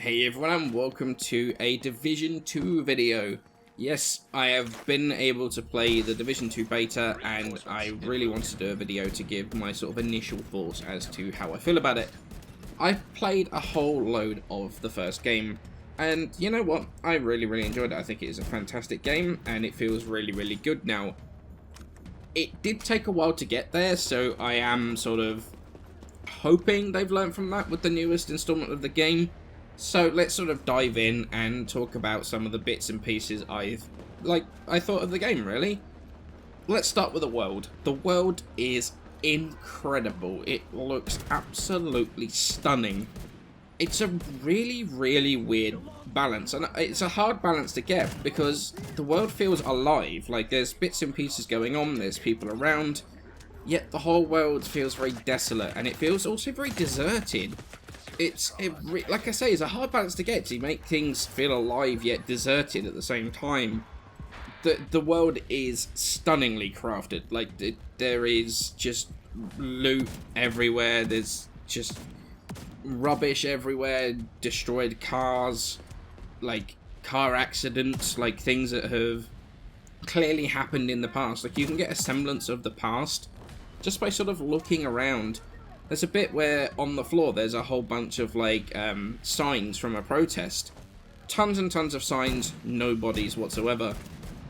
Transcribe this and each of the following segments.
Hey everyone, and welcome to a Division 2 video. Yes, I have been able to play the Division 2 beta, and I really wanted to do a video to give my sort of initial thoughts as to how I feel about it. I've played a whole load of the first game, and you know what? I really enjoyed it. I think it is a fantastic game, and it feels really good now. It did take a while to get there, so I am sort of hoping they've learned from that with the newest installment of the game. So let's sort of dive in and talk about some of the bits and pieces I thought of the game, really. Let's start with the world. The world is incredible. It looks absolutely stunning. It's a really weird balance, and it's a hard balance to get because the world feels alive. Like, there's bits and pieces going on, there's people around, yet the whole world feels very desolate, and it feels also very deserted. Like I say, it's a hard balance to get to make things feel alive yet deserted at the same time. The world is stunningly crafted. Like, there is just loot everywhere, there's just rubbish everywhere, destroyed cars, like car accidents, like things that have clearly happened in the past. Like, you can get a semblance of the past just by sort of looking around. There's a bit where on the floor there's a whole bunch of like signs from a protest. Tons and tons of signs, no bodies whatsoever.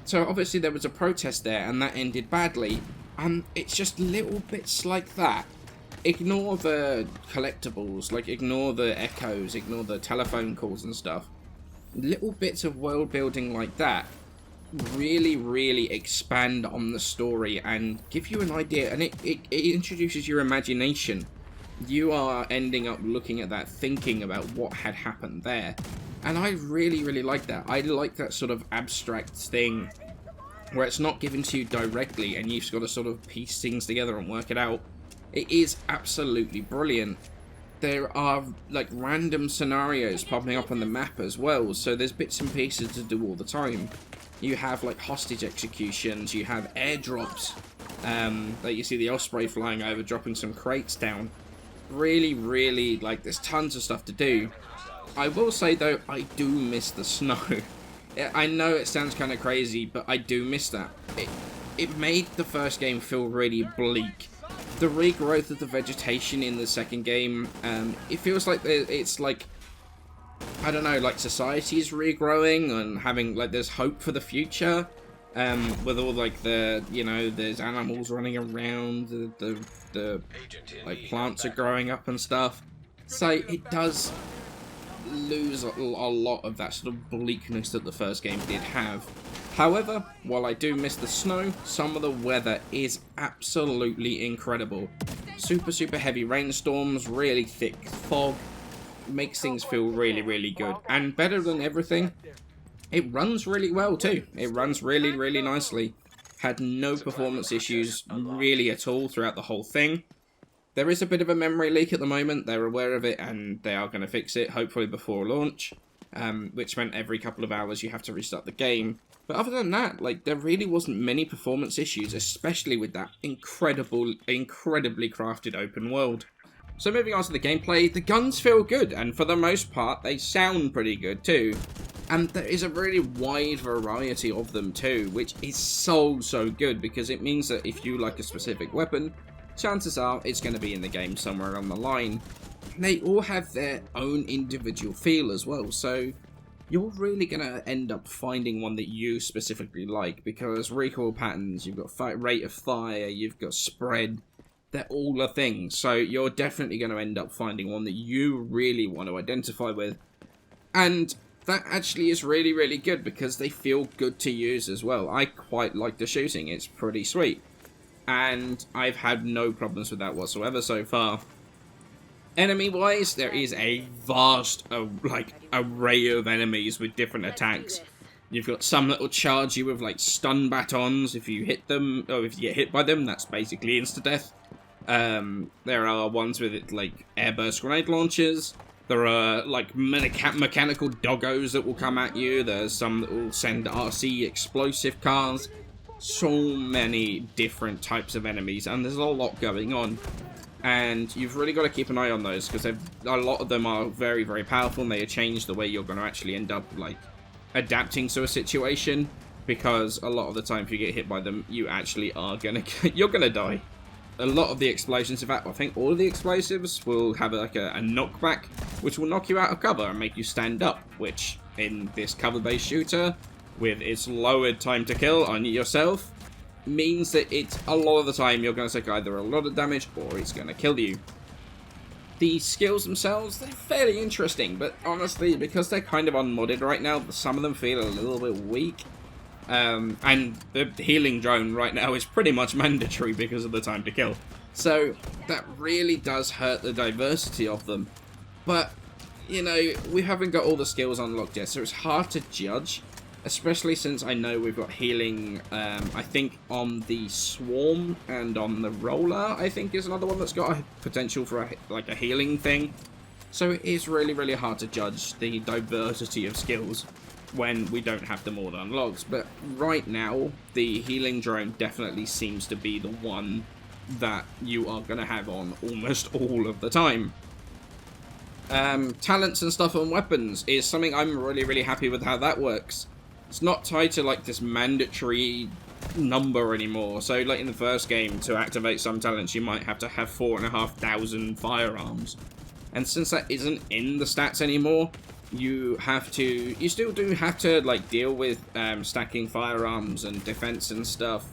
So obviously there was a protest there and that ended badly. And it's just little bits like that. Ignore the collectibles, like ignore the echoes, ignore the telephone calls and stuff. Little bits of world building like that really expand on the story and give you an idea, and it introduces your imagination. You are ending up looking at that, thinking about what had happened there, and I really like that. I like that sort of abstract thing where it's not given to you directly and you've got to sort of piece things together and work it out. It is absolutely brilliant. There are like random scenarios popping up on the map as well, so there's bits and pieces to do all the time. You have like hostage executions, you have airdrops, like you see the Osprey flying over, dropping some crates down. Really, like, there's tons of stuff to do. I will say though, I do miss the snow. I know it sounds kind of crazy, but I do miss that. It made the first game feel really bleak. The regrowth of the vegetation in the second game, it feels like it's like, I don't know, like society is regrowing and having, like, there's hope for the future, with all, like, the, you know, there's animals running around, the like, plants are growing up and stuff. So it does lose a lot of that sort of bleakness that the first game did have. However, while I do miss the snow, some of the weather is absolutely incredible. Super heavy rainstorms, really thick fog, makes things feel really good. And better than everything, it runs really well too. It runs really nicely. Had no performance issues really at all throughout the whole thing. There is a bit of a memory leak at the moment. They're aware of it and they are going to fix it, hopefully before launch, which meant every couple of hours you have to restart the game. But other than that, like, there really wasn't many performance issues, especially with that incredibly crafted open world. So moving on to the gameplay, the guns feel good, and for the most part, they sound pretty good too. And there is a really wide variety of them too, which is so good, because it means that if you like a specific weapon, chances are it's going to be in the game somewhere along the line. They all have their own individual feel as well, so you're really going to end up finding one that you specifically like, because recoil patterns, you've got rate of fire, you've got spread, they're all a thing, so you're definitely going to end up finding one that you really want to identify with. And that actually is really good, because they feel good to use as well. I quite like the shooting, it's pretty sweet. And I've had no problems with that whatsoever so far. Enemy-wise, there is a vast, array of enemies with different attacks. You've got some that will charge you with, like, stun batons if you hit them, or if you get hit by them, that's basically insta-death. There are ones with, like, airburst grenade launchers. There are, like, mechanical doggos that will come at you. There's some that will send RC explosive cars. So many different types of enemies, and there's a lot going on. And you've really got to keep an eye on those, because a lot of them are very, very powerful, and they change the way you're going to actually end up, like, adapting to a situation. Because a lot of the time, if you get hit by them, you actually are you're gonna die. A lot of the explosions, in fact, I think all of the explosives will have like a knockback, which will knock you out of cover and make you stand up, which in this cover-based shooter, with its lowered time to kill on yourself, means that it's a lot of the time you're going to take either a lot of damage or it's going to kill you. The skills themselves, they're fairly interesting, but honestly, because they're kind of unmodded right now, some of them feel a little bit weak. And the healing drone right now is pretty much mandatory because of the time to kill. So that really does hurt the diversity of them. But, you know, we haven't got all the skills unlocked yet, so it's hard to judge. Especially since I know we've got healing, I think, on the Swarm and on the Roller, I think, is another one that's got a potential for a healing thing. So it is really, really hard to judge the diversity of skills when we don't have them all unlocked. But right now, the healing drone definitely seems to be the one that you are going to have on almost all of the time. Talents and stuff on weapons is something I'm really, really happy with how that works. It's not tied to like this mandatory number anymore. So like in the first game, to activate some talents, you might have to have 4,500 firearms. And since that isn't in the stats anymore, you still do have to like deal with stacking firearms and defense and stuff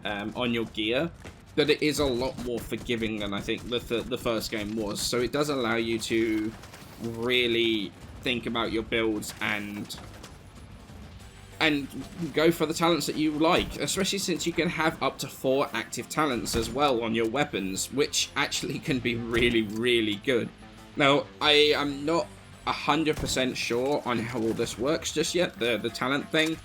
on your gear. But it is a lot more forgiving than I think the first game was. So it does allow you to really think about your builds and go for the talents that you like, especially since you can have up to 4 active talents as well on your weapons, which actually can be really, really good. Now, I am not 100% sure on how all this works just yet, the talent thing.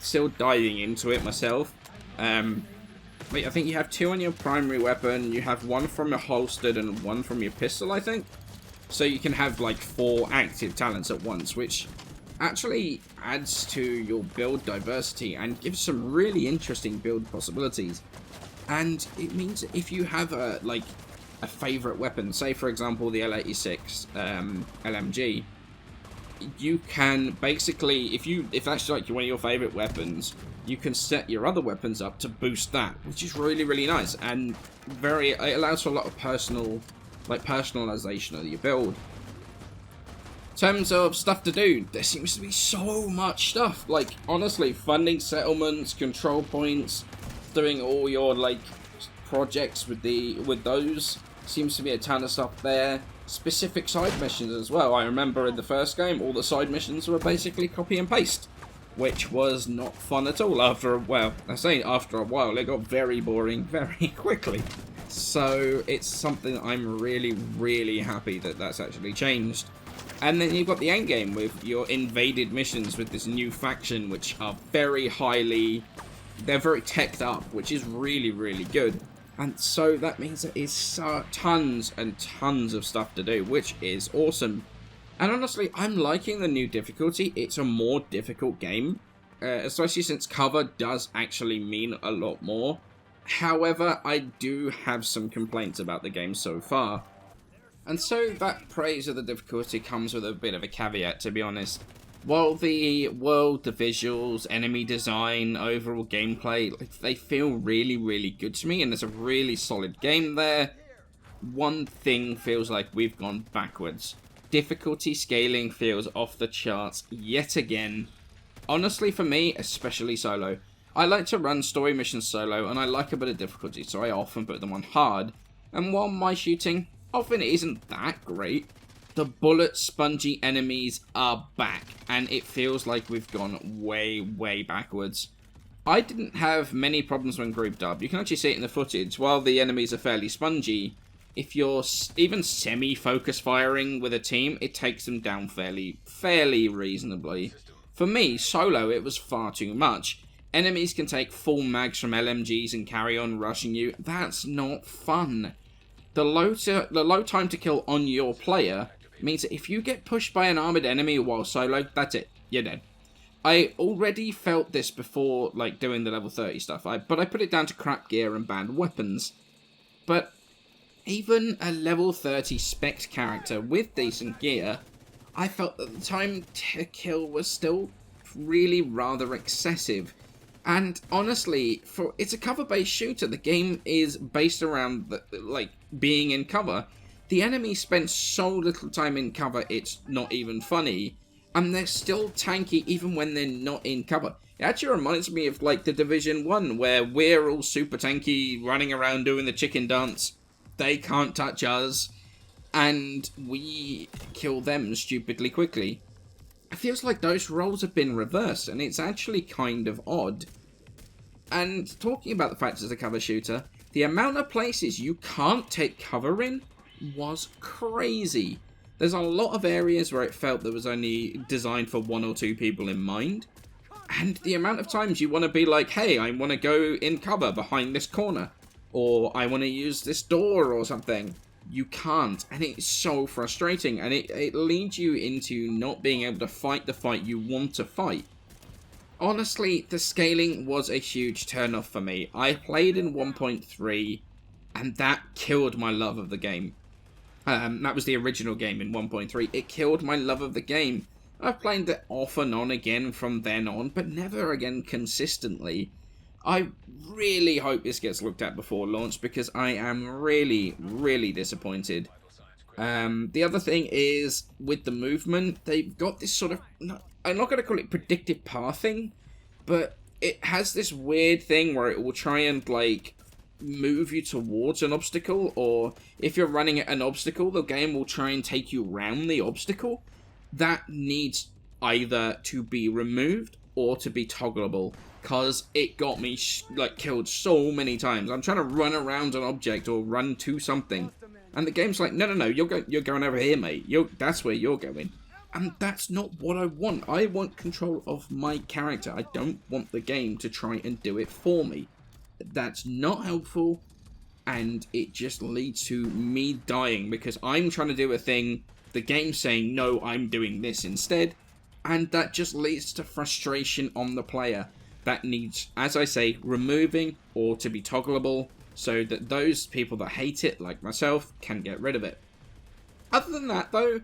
Still diving into it myself. Wait, I think you have 2 on your primary weapon, you have 1 from your holstered and 1 from your pistol, I think. So you can have like 4 active talents at once, which actually adds to your build diversity and gives some really interesting build possibilities. And it means that if you have a favorite weapon, say for example the L86 LMG, you can basically, if that's like one of your favorite weapons, you can set your other weapons up to boost that, which is really, really nice, and it allows for a lot of personalization of your build. In terms of stuff to do, there seems to be so much stuff. Like, honestly, funding settlements, control points, doing all your, like, projects with those. Seems to be a ton of stuff there. Specific side missions as well. I remember in the first game, all the side missions were basically copy and paste, which was not fun at all. After a while, it got very boring very quickly. So, it's something I'm really, really happy that that's actually changed. And then you've got the endgame with your invaded missions with this new faction, which are they're very teched up, which is really, really good. And so that means there is tons and tons of stuff to do, which is awesome. And honestly, I'm liking the new difficulty. It's a more difficult game, especially since cover does actually mean a lot more. However, I do have some complaints about the game so far. And so that praise of the difficulty comes with a bit of a caveat, to be honest. While the world, the visuals, enemy design, overall gameplay, they feel really, really good to me, and there's a really solid game there, one thing feels like we've gone backwards. Difficulty scaling feels off the charts yet again. Honestly, for me, especially solo. I like to run story missions solo, and I like a bit of difficulty, so I often put them on hard. And while my shooting often isn't that great, the bullet spongy enemies are back, and it feels like we've gone way, way backwards. I didn't have many problems when grouped up. You can actually see it in the footage. While the enemies are fairly spongy, if you're even semi-focus firing with a team, it takes them down fairly reasonably. For me, solo, it was far too much. Enemies can take full mags from LMGs and carry on rushing you. That's not fun. The low time to kill on your player means that if you get pushed by an armored enemy while solo, that's it. You're dead. I already felt this before, like, doing the level 30 stuff, but I put it down to crap gear and banned weapons. But Even a level 30 spec character with decent gear, I felt that the time to kill was still really rather excessive. And honestly, it's a cover-based shooter. The game is based around being in cover. The enemies spend so little time in cover, it's not even funny. And they're still tanky even when they're not in cover. It actually reminds me of like the Division 1, where we're all super tanky, running around doing the chicken dance. They can't touch us, and we kill them stupidly quickly. It feels like those roles have been reversed, and it's actually kind of odd. And talking about the fact as a cover shooter, the amount of places you can't take cover in was crazy. There's a lot of areas where it felt that was only designed for 1 or 2 people in mind. And the amount of times you want to be like, hey, I want to go in cover behind this corner. Or I want to use this door or something. You can't. And it's so frustrating. And it leads you into not being able to fight the fight you want to fight. Honestly, the scaling was a huge turn-off for me. I played in 1.3, and that killed my love of the game. That was the original game in 1.3. It killed my love of the game. I've played it off and on again from then on, but never again consistently. I really hope this gets looked at before launch, because I am really, really disappointed. The other thing is, with the movement, they've got this sort of... I'm not going to call it predictive pathing, but it has this weird thing where it will try and, like, move you towards an obstacle, or if you're running at an obstacle, the game will try and take you around the obstacle. That needs either to be removed or to be toggleable, because it got me, killed so many times. I'm trying to run around an object or run to something, and the game's like, no, you're going over here, mate. That's where you're going. And that's not what I want. I want control of my character. I don't want the game to try and do it for me. That's not helpful, and it just leads to me dying because I'm trying to do a thing, the game's saying, no, I'm doing this instead, and that just leads to frustration on the player. That needs, as I say, removing or to be toggleable, so that those people that hate it, like myself, can get rid of it. Other than that, though,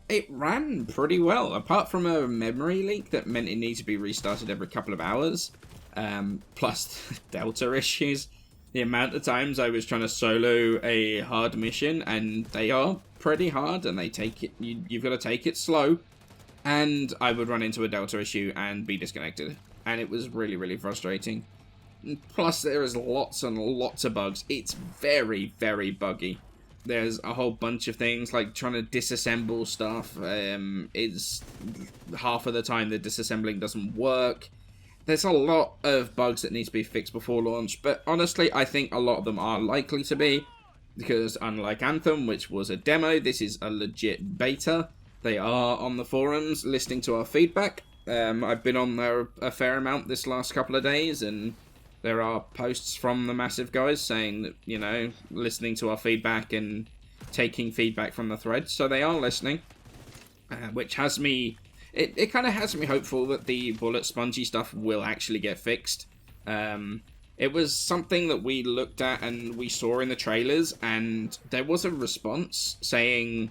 it ran pretty well, apart from a memory leak that meant it needs to be restarted every couple of hours, plus Delta issues. The amount of times I was trying to solo a hard mission, and they are pretty hard, and they take it, you've got to take it slow, and I would run into a Delta issue and be disconnected, and it was really, really frustrating. Plus, there is lots and lots of bugs. It's very, very buggy. There's a whole bunch of things, like trying to disassemble stuff. It's half of the time the disassembling doesn't work. There's a lot of bugs that need to be fixed before launch, but honestly, I think a lot of them are likely to be, because unlike Anthem, which was a demo, this is a legit beta. They are on the forums listening to our feedback. I've been on there a fair amount this last couple of days, and there are posts from the massive guys saying that, you know, listening to our feedback and taking feedback from the thread. So they are listening, which has me... It kind of has me hopeful that the bullet spongy stuff will actually get fixed. It was something that we looked at and we saw in the trailers, and there was a response saying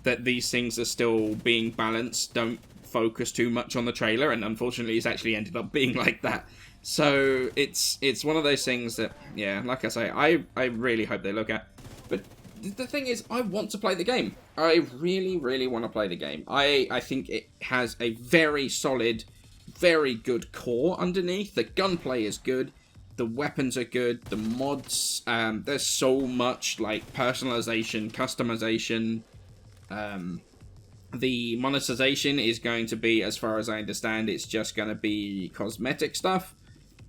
that these things are still being balanced, don't focus too much on the trailer, and unfortunately it's actually ended up being like that. So it's one of those things that, yeah, like I say, I really hope they look at. But the thing is, I want to play the game. I really, really want to play the game. I think it has a very solid, very good core underneath. The gunplay is good. The weapons are good. The mods, there's so much, like, personalization, customization. The monetization is going to be, as far as I understand, it's just going to be cosmetic stuff.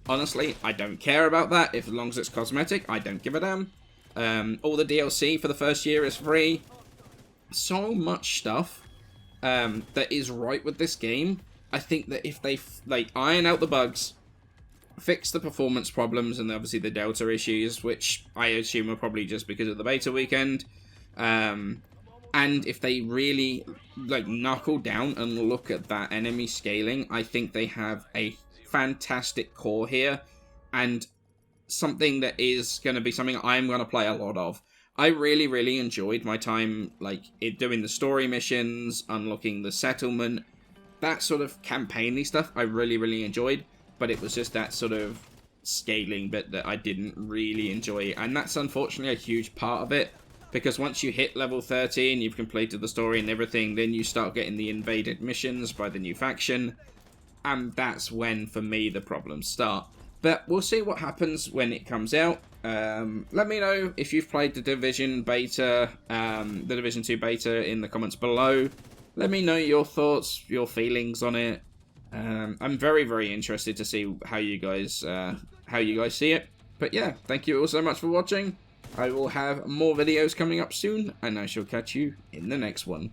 Honestly, I don't care about that. As long as it's cosmetic, I don't give a damn. All the DLC for the first year is free. So much stuff that is right with this game. I think that if they iron out the bugs, fix the performance problems, and obviously the Delta issues, which I assume are probably just because of the beta weekend, and if they really knuckle down and look at that enemy scaling, I think they have a fantastic core here, and something that is going to be something I'm going to play a lot of. I really enjoyed my time, like, doing the story missions, unlocking the settlement, that sort of campaigny stuff I really enjoyed, but it was just that sort of scaling bit that I didn't really enjoy, and that's unfortunately a huge part of it, because once you hit level 13, you've completed the story and everything, then you start getting the invaded missions by the new faction, and that's when, for me, the problems start. But we'll see what happens when it comes out. Let me know if you've played the Division beta, the Division 2 beta in the comments below. Let me know your thoughts, your feelings on it. I'm very interested to see how you guys see it. But yeah, thank you all so much for watching. I will have more videos coming up soon, and I shall catch you in the next one.